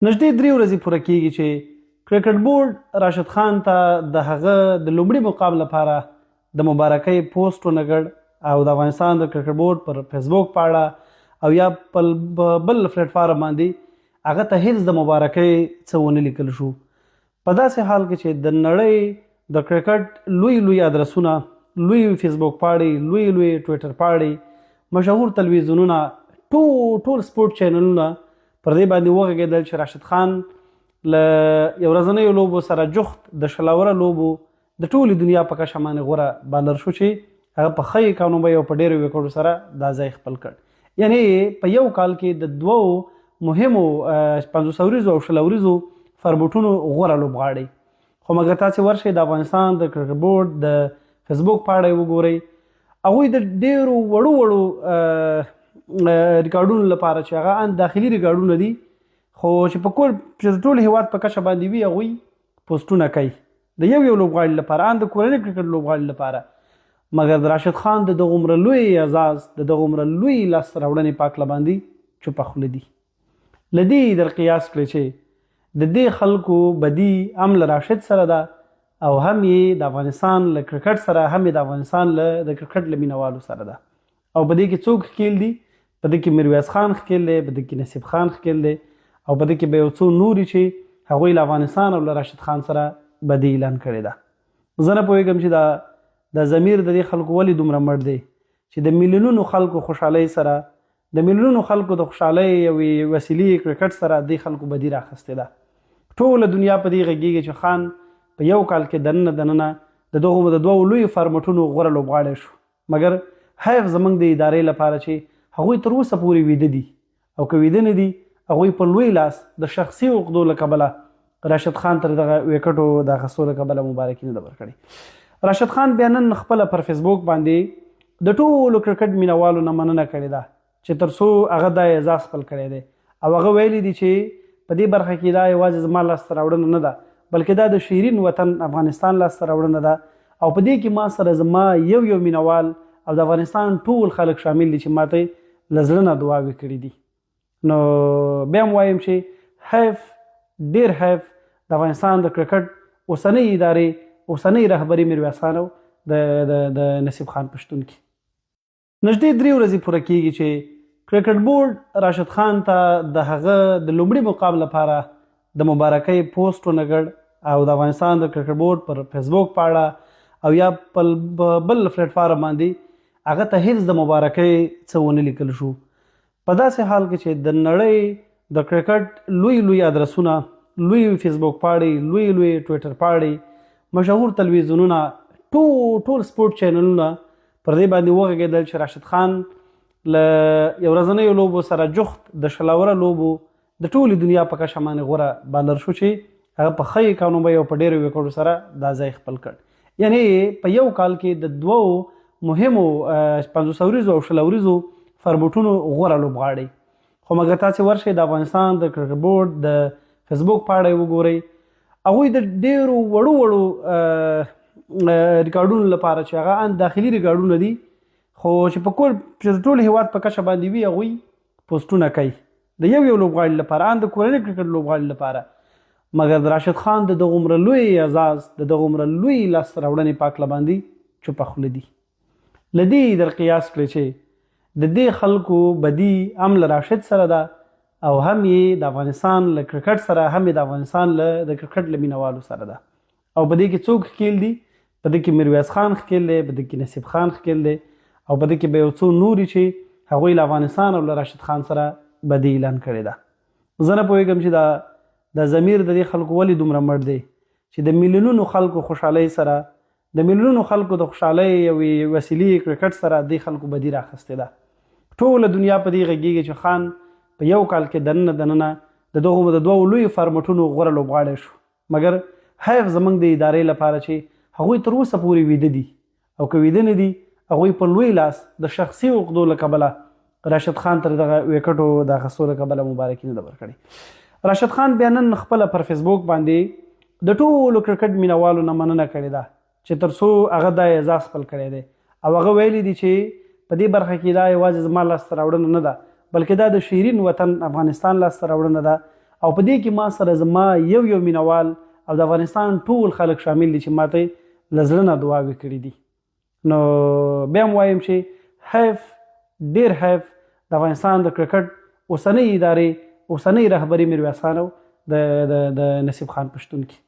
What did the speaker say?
نږدې 3 ورځې پوره کیږي چې کرکټ بورډ راشد خان ته د هغه د لومړي مقام لپاره د مبارکۍ پوسټ ونګړ او د افغانستان د کرکټ بورډ پر فیسبوک پاڼه او یا بل پلیټ فارم باندې هغه ته هیڅ د مبارکۍ څه ونه لیکل شو په داسې حال کې چې د نړۍ د کرکټ لوی ادرسونه لوی فیسبوک پاڼې لوی ټویټر پاڼې مشهور تلویزیونونه ټول سپورت چینلونه پر دې باندې وغږېدل چې راشد خان له یو ورځنیو لوبو سره جفت د شلاوره لوبو د ټولې دنیا په کچه باندې غوره بالر شو چې هغه په ښه اکانومۍ او په ډېرو وکټو سره دا ځای خپل کړ یعنی په یو کال کې د دوو مهمو 500 ورځو او شل ورځو فارمټونو غوره لوبغاړي خو مګر تاسې ورشئ د افغانستان د کرکټ بورډ د فیسبوک پاڼه وګورئ هغوی د ډېرو وړو ریکارډونو لپاره چې هغه ان داخلي ریکارډونه دي خو چې په ټول هیواد په کچه باندې وي هغوی پوسټونه کوي د یو لوبغاړي لپاره ان د کورنۍ کرکټ لوبغاړي لپاره مګر د راشد خان د دغه عمره لوی اعزاز د دغه عمره لوی لاسته راوړنې په هکله باندې چوپه خوله دي له دې در قیاس کړئ چې د دې خلکو بدي هم له راشد سره ده او هم یې د افغانستان له کرکټ سره هم یې د افغانستان له د کرکټ له مینوالو سره ده او په دې کې څوک ښکیل دي په دې کې میرویس خان ښکیل دی په دې کې نصیب خان ښکیل دی او په دې کې به یو څو نوري چې هغوی له افغانستان او له راشد خان سره بدي اعلان کړې ده زه نه پوهېږم چې د ضمیر د دې خلکو ولې دومره مړ دی چې د میلیونونو خلکو خوشحالۍ سره د میلیونونو خلکو د خوشحالۍ یوې وسیلې کرکټ سره دې خلکو بدي راخیستې ده ټوله دنیا په دې غږېږي چې خان په یو کال کې دننه د دغو د دوو لویو فارمټونو غوره لوبغاړی شو مګر حیف زموږ د ادارې لپاره چې هغوی تر اوسه پورې ویده دي او که ویده نه دي هغوی په لوی لاس د شخصي عقدو له کبله راشد خان تر دغه ویکټو د اخیستو له کبله مبارکي نه ده ورکړې راشد خان بیا نن خپله پر فیسبوک باندې د ټولو کرکټ مینوالو نه مننه کړې ده چې تر څو هغه دا اعزاز خپل کړی دی او هغه ویلي دي چې په دې برخه کې دا یوازې زما لاسته راوړنه نه ده بلکې دا د شیرین وطن افغانستان لاسته راوړنه ده او په دې کې ما سره زما یو مینوال او د افغانستان ټول خلک شامل دي چې ماته له زړه نه دعاوې کړي دي نو بیا هم وایم چې حیف ډېر حیف د افغانستان د کرکټ اوسنۍ ادارې اوسنۍ رهبري میرویس خان او د نصیب خان پښتون کې نږدې 3 ورځې پوره کیږي چې کرکټ بورډ راشد خان ته د هغه د لومړي مقام لپاره د مبارکۍ پوسټ ونګړ او د افغانستان د کرکټ بورډ پر فیسبوک پاڼه او یا بل پلیټ فارم باندې هغه ته هیڅ د مبارکۍ څه ونه لیکل شو په داسې حال کې چې د نړۍ د کرکټ لوی ادرسونه لوی فیسبوک پاڼې لوی ټویټر پاڼې مشهور تلویزیونونه ټول سپورت چینلونه پر دې باندې وغږېدل چې راشد خان له یو ورځنیو لوبو سره جفت د شلاوره لوبو د ټولې دنیا په کچه باندې غوره بالر شو چې هغه په ښه اکانومۍ او په ډېرو وکټو سره دا ځای خپل کړ یعنی په یو کال کې د دوو مهمو 500 ورځو او شل ورځو فارمټونو غوره لوبغاړي خو مګر تاسې ورشئ د افغانستان د کرکټ بورډ د فیسبوک پاڼه وګورئ هغوی د ډېرو وړو ریکارډونو لپاره چې هغه ان داخلي ریکارډونه دي خو چې په ټول هیواد په کچه باندې وي هغوی پوسټونه کوي د یو لوبغاړي لپاره ان د کورنۍ کرکټ لوبغاړي لپاره مګر د راشد خان د دغه عمره لوی اعزاز د دغه عمره لوی لاسته راوړنې په هکله باندې چوپه خوله دي له دې در قیاس کړئ چې د دې خلکو بدي هم له راشد سره ده او هم یې د افغانستان له کرکټ سره هم یې د افغانستان له د کرکټ له مینوالو سره ده او په دې کې څوک ښکیل دي په دې کې میرویس خان ښکیل دی په دې کې نصیب خان ښکیل دی او په دې کې به یو څو نوري چې هغوی له افغانستان او له راشد خان سره بدي اعلان کړې ده زه نه پوهېږم چې د ضمیر د دې خلکو ولې دومره مړ دی چې د میلیونونو خلکو خوشحالۍ سره د میلیونونو خلکو د خوشحالۍ یوې وسیلې کرکټ سره دې خلکو بدي راخیستې ده ټوله دنیا په دې غږېږي چې خان په یو کال کې دننه د دغو د دوو لویو فارمټونو غوره لوبغاړی شو مګر حیف زموږ د ادارې لپاره چې هغوی تر اوسه پورې ویده دي او که ویده نه دي هغوی په لوی لاس د شخصي عقدو له کبله راشد خان تر دغه ویکټو د اخیستو له کبله مبارکي نه ده ورکړې راشد خان بیا نن خپله پر فیسبوک باندې د ټولو کرکټ مینوالو نه مننه کړې ده چې تر څو هغه دا اعزاز خپل کړی دی او هغه ویلي دي چې په دې برخه کې دا یوازې زما لاسته راوړنه نه ده بلکې دا د شیرین وطن افغانستان لاسته راوړنه ده او په دې کې ما سره زما یو مینوال او د افغانستان ټول خلک شامل دي چې ماته له زړه نه دعاوې کړي دي. نو بیا هم وایم چې حیف، ډېر حیف د افغانستان د کرکټ اوسنۍ ادارې اوسنۍ رهبري میرویس خان او د نصیب خان پښتون کې.